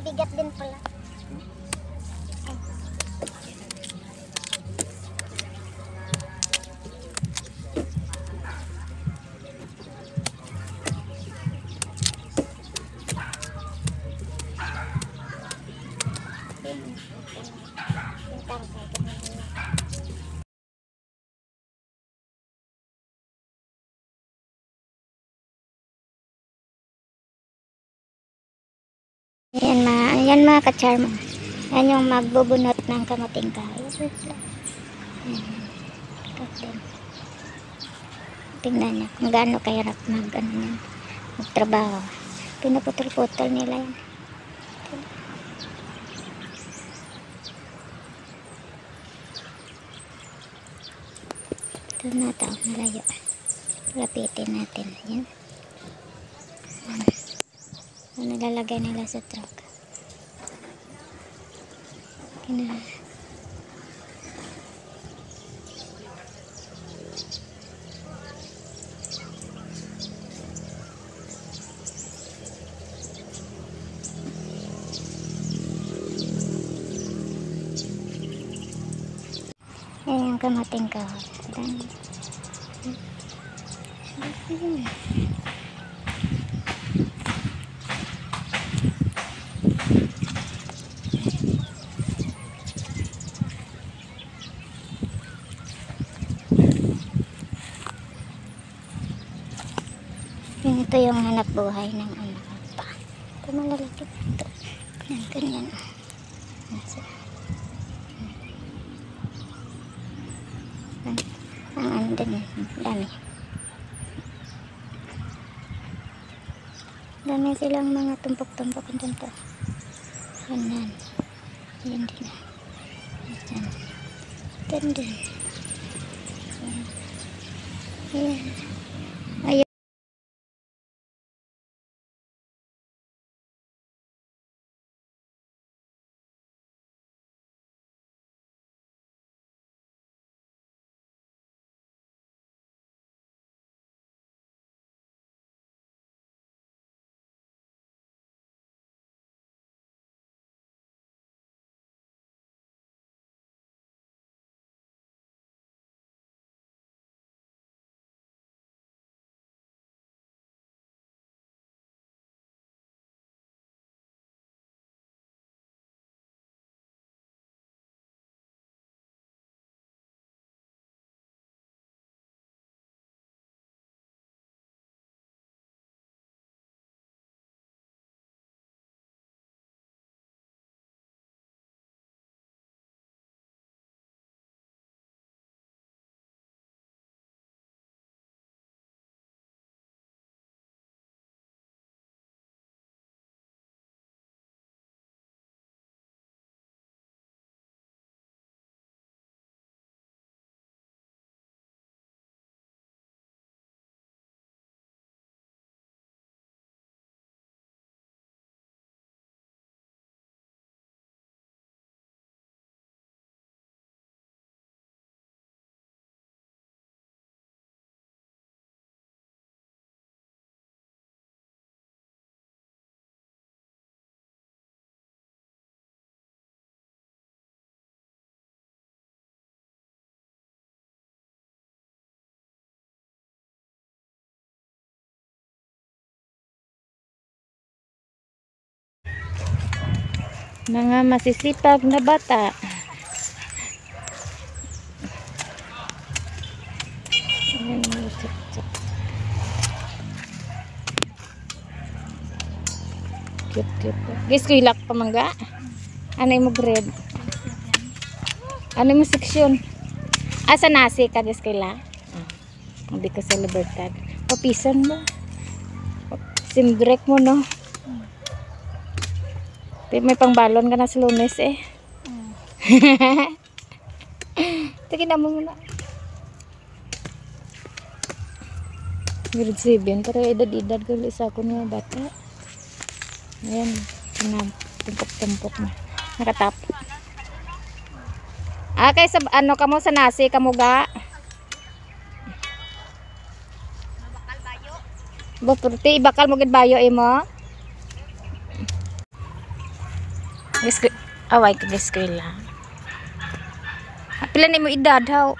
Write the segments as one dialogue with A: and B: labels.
A: Mabigat din pala. Yan mga ka-charm. Yan yung magbubunot ng kamuting kahoy. Tingnan niya kung gaano kahirap magtrabaho. Pinaputol-putol nila yan. Ito na tao, malayo. Lapitin natin. Yan. Nilalagay nila sa truck. Yan yung kamating kahoy. Ito yung hanap buhay ng anak pa. Ito malalaki ito. Ganyan. Ang ano din, dami. Dami silang mga tumpok-tumpok dito. Yan. Yan din. Yan din. Ayan. Ayan. Mga masisipag na bata. Cute. Guys, ko ilak pa mangga. Ano mo grade? Ano mo section? Asa nasi ka guys kaila? Hindi ko sa Libertad. Papisan mo. Simbrek mo no. May pangbalon ka na sa Lunes eh. Tingnan mo muna. Grade 7. Pero edad-edad ko isa ko na bata. Ayan. Tumpok-tumpok na. Nakatap. Kay sa ano kamo sa nasi kamo ga? Bakal bayo. Bakal mo gid bayo imo?
B: Away ka eskwela. Pila ni mo edad haw?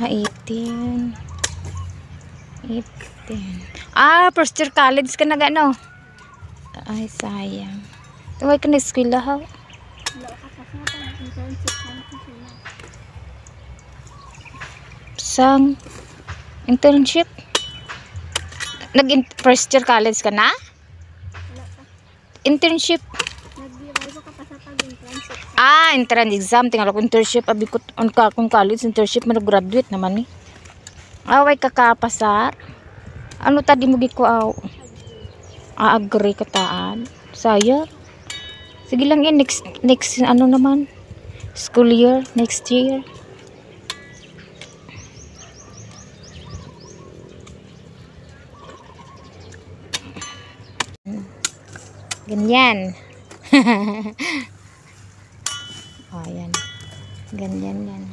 B: 18. 18. First year college ka na gano. Ay, sayang. Away ka na eskwela haw? Sang internship? First year college ka na? Internship? Entrance exam. Tingala ko internship. Abi ko kung college internship mag-graduate naman ni. Away ka kapasar. Ano tadi mo giko aw? Agree ka taan. Sayang. Sige lang yan. Next ano naman? School year. Next year. Ganyan. Ayan. Ganyan yan.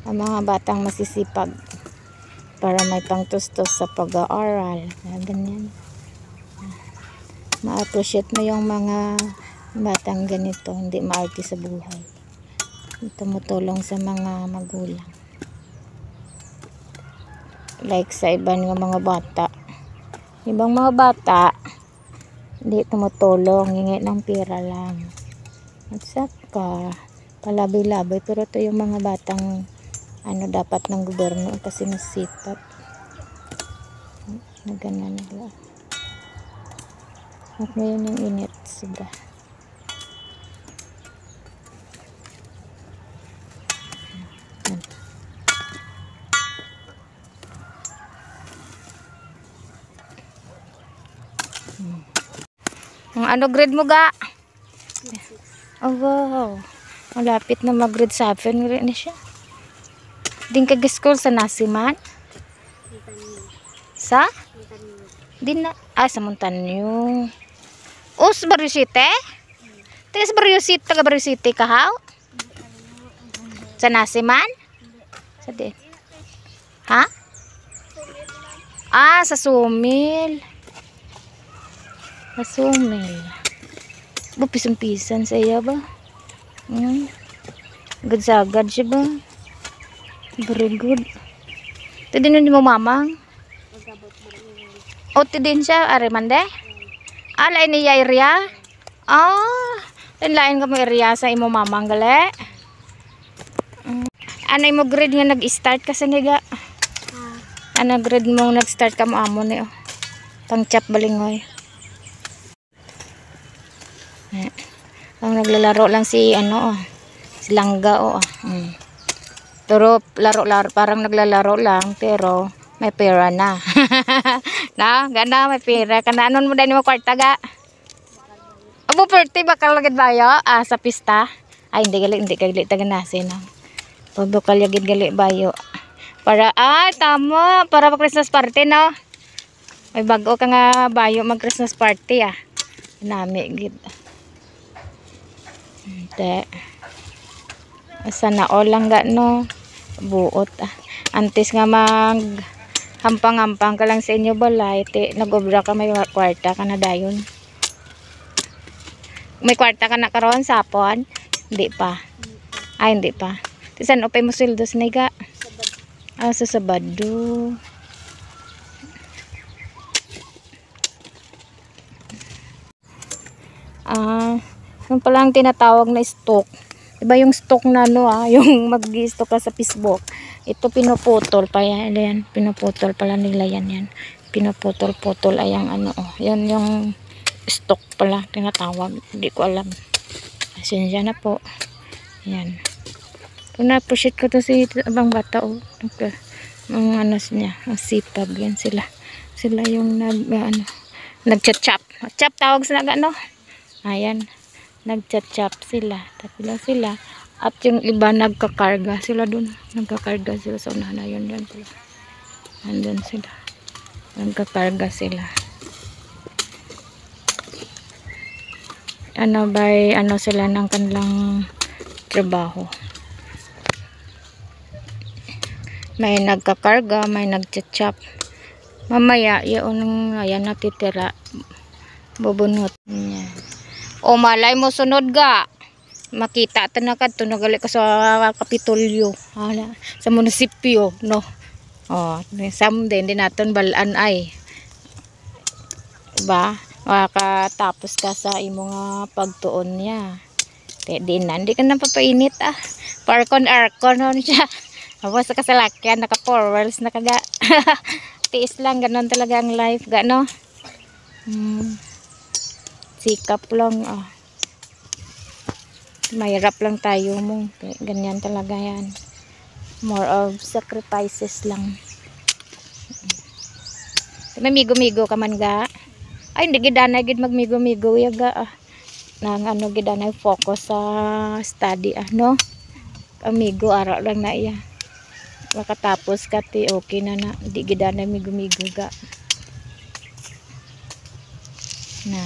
B: Ang mga batang masisipag para may pangtustos sa pag-aaral. Ganyan. Ma-appreciate mo yung mga batang ganito. Hindi maarte sa buhay. Tumutulong sa mga magulang. Like sa ibang mga bata. Ibang mga bata hindi tumutulong, hingi ng pera lang. At saka, palaboy-laboy. Pero ito yung mga batang dapat ng gobyerno kasi nasipag. Na ganun nila. At ngayon yung init sila. Ano grade mo ga? Oh wow. Malapit na mag-grade 7 rin na siya. Din kag-school sa Nasiman? Sa? Din na. Sa Montaño. Sa Barrio City? Sa Barrio City, taga Barrio City ka haw? Sa Nasiman? Sa din? Ha? Sa Sumil. Sumil. Pisang-pisan sa iya ba? Agad-sagad siya ba? Very good. Ito din mo mamang? Ito din siya? Arimande? Lain niya area? Lain ka mo area sa imo mamang gali? Ano imo grade nga nag-start ka sa niga? Ano grade mo nag-start ka mo amo ni? Pang-chap balingoy. Ang naglalaro lang si si Langga pero laro-laro parang naglalaro lang pero may pera na. Gana may pera kana anon mo dani mo kwarta ga. Abo perti bakal lagid bayo sa pista. Hindi gali taga nasin no. Bakal lagid gali bayo. Para tama para Christmas party no. May bago ka nga bayo mag Christmas party nami gid. Sana all lang ga no buot antes nga mag hampang-hampang ka lang sa inyo balay nag-obra ka may kwarta ka na dayon. May kwarta ka na karon sapon? Hindi pa. Hindi pa. Tisan upay mo sweldo siniga? Sa Sabado. Yung palang tinatawag na stock. Diba yung stock na yung mag-stock ka sa Facebook. Ito pinuputol pa yan. Pinuputol pala nila yan. Pinuputol-putol ayang yan yung stock pala tinatawag. Hindi ko alam. Pasensya na po. Yan. Pero na-appreciate ko to si abang bata ang niya. Ang sipag yan sila. Sila yung nag-chat-chap. Chap tawag sa ayan. Nag-chat-chap sila. Tapos sila. At yung iba nagkakarga sila dun. Nagkakarga sila sa unahan na yun. Andun sila. Nagkakarga sila. Sila ng kanilang trabaho. May nagkakarga, may nag-chat-chap. Mamaya, ayan natitira. Bubunot. Yan. O malay mo sunod ga. Makita ta na kadto nagali ka sa Kapitolyo, sa munisipyo, no. Oh, someday din naton balaan ay. Ba, makatapos ka sa imong pagtuon niya. Kaya di ka na papainit Parkon on siya. Tapos sa kasalakyan, naka 4 wheels na kaga. Tiis lang, ganon talaga ang life, no? Sikap lang, mahirap lang tayo mo. Ganyan talaga yan. More of sacrifices lang. May migo-migo ka man ga. Ay, hindi gidanay gid magmigo-migo yaga nang ano gidanay focus sa study no. Amigo ara lang na iya. Makatapos ka ti okay na di gidanay migo-migo ga. No.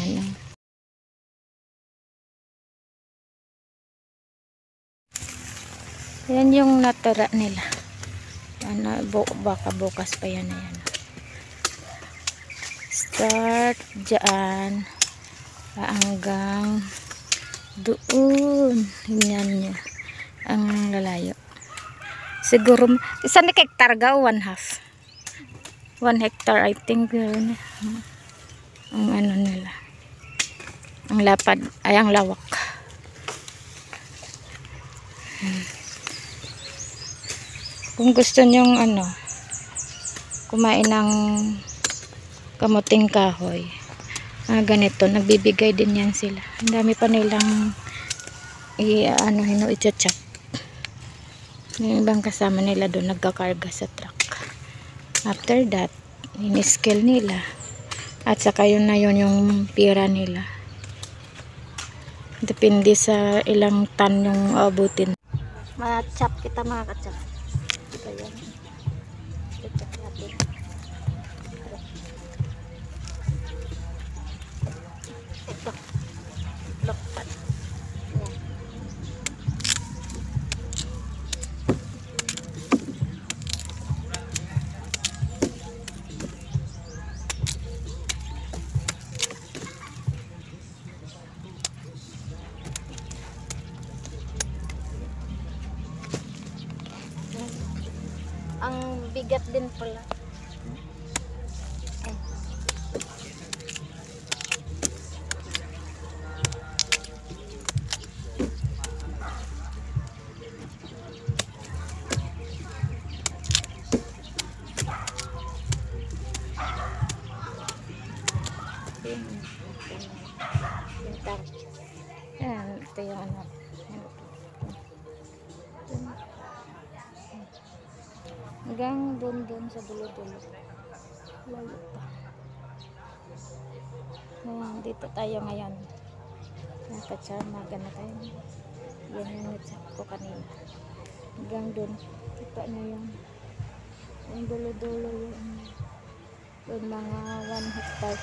B: Yan yung natira nila. Baka bukas pa yan. Start dyan hanggang doon. Yan nyo ang lalayo. Siguro isang hektar ga 1/2. 1 hectare I think yun. Ang ano nila. Ang lapad ay ang lawak. Kung gusto nyong kumain ng kamuting kahoy, ganito, nagbibigay din yan sila. Ang dami pa nilang i-chop. Yung ibang kasama nila doon nagkakarga sa truck. After that, in-scale nila. At saka yun na yun yung pira nila. Depende sa ilang tan yung abutin. Ma-chop kita mga ka-chop. Ayan. I-chop natin. Ito. Lokpan. Ang bigat din pala. Yan, ito yung hanggang doon sa dulo-dulo. Layo pa. Dito tayo ngayon. Nakachamaga na tayo. Yan yung nag-chop ko kanina. Hanggang doon. Kita nyo yung dulo-dulo yung mga 1 hectare.